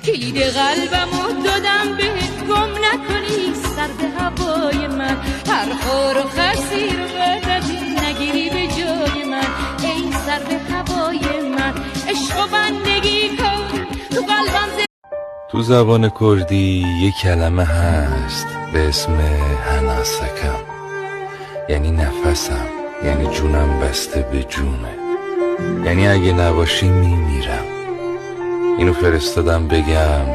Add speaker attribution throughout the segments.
Speaker 1: کلید قلبمو دادم بهت، گم نکنی سرد هوای من. هر خور و خسی رو بدی نگیری به جای من. ای سرد هوای من، عشق و بندگی کن تو قلبم.
Speaker 2: تو زبان کردی یه کلمه هست به اسم هناسکم، یعنی نفسم، یعنی جونم بسته به جونه، یعنی اگه نباشی میمیرم. اینو فرستادم بگم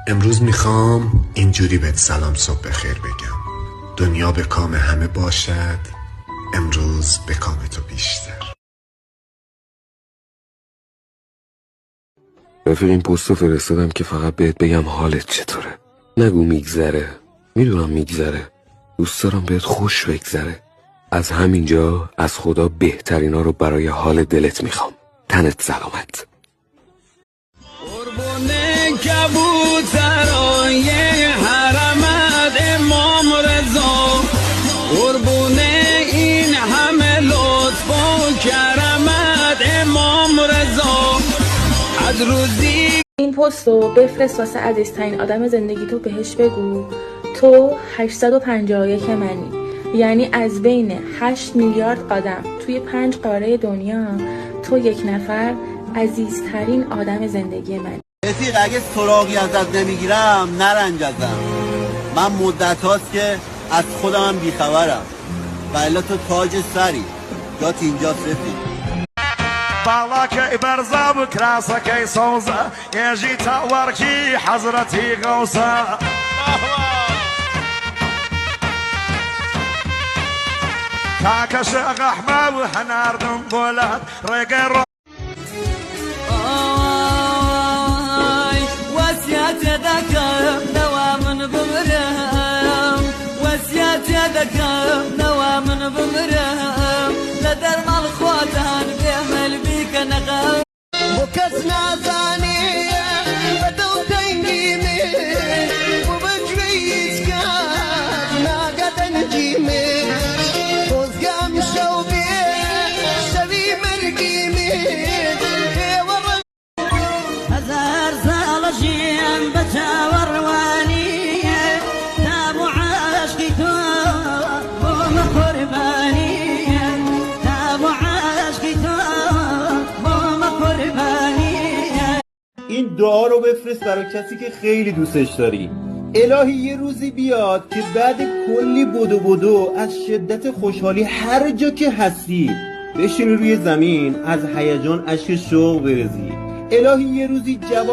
Speaker 3: امروز میخوام اینجوری بهت سلام صبح بخیر بگم. دنیا به کام همه باشد، امروز به کام تو بیشتر.
Speaker 4: رفیق این پستو فرستادم که فقط بهت بگم حالت چطوره. نگو میگذره، میدونم میگذره، دوست دارم بهت خوش بگذره. از همینجا از خدا بهترینا رو برای حال دلت میخوام. تنت سلامت.
Speaker 5: قربونه کبوترای حرمت امام رضا، قربونه این همه لطف و کرمت امام رضا. از روزی
Speaker 6: این پست رو بفرست واسه عزیزترین آدم زندگی تو، بهش بگو تو 851 منی، یعنی از بین 8 میلیارد آدم توی 5 قاره دنیا تو یک نفر عزیزترین آدم زندگی من.
Speaker 7: رفیق اگه سراغی ازت نمیگیرم نرنج ازم. من مدت هاست که از خودم بیخبرم، ولی تو تاج سری جات اینجاست رفیق.
Speaker 8: بالاكي برزا بكراسكي صوزة يجي توركي حضرتي غوصة. كاكش احمد وحناردم بولاد ريقر
Speaker 5: وسيات يدك نوام بمرهم، وسيات يدك نوام بمرهم. لدر مال خوتان بيعمل بيك نغم وكسنا ثانية بدو تنجيمي وبجريس كاج ما قد نجيمي وزقام شوبي شبي مرقيمي هزار زالجين بتاور واني تابو عاشقي تو بوم قرباني.
Speaker 9: این دعا رو بفرست برای کسی که خیلی دوستش داری. الهی یه روزی بیاد که بعد کلی بدو از شدت خوشحالی هر جا که هستی بشینی روی زمین از هیجان اشک شوق بریزی. الهی یه روزی جواب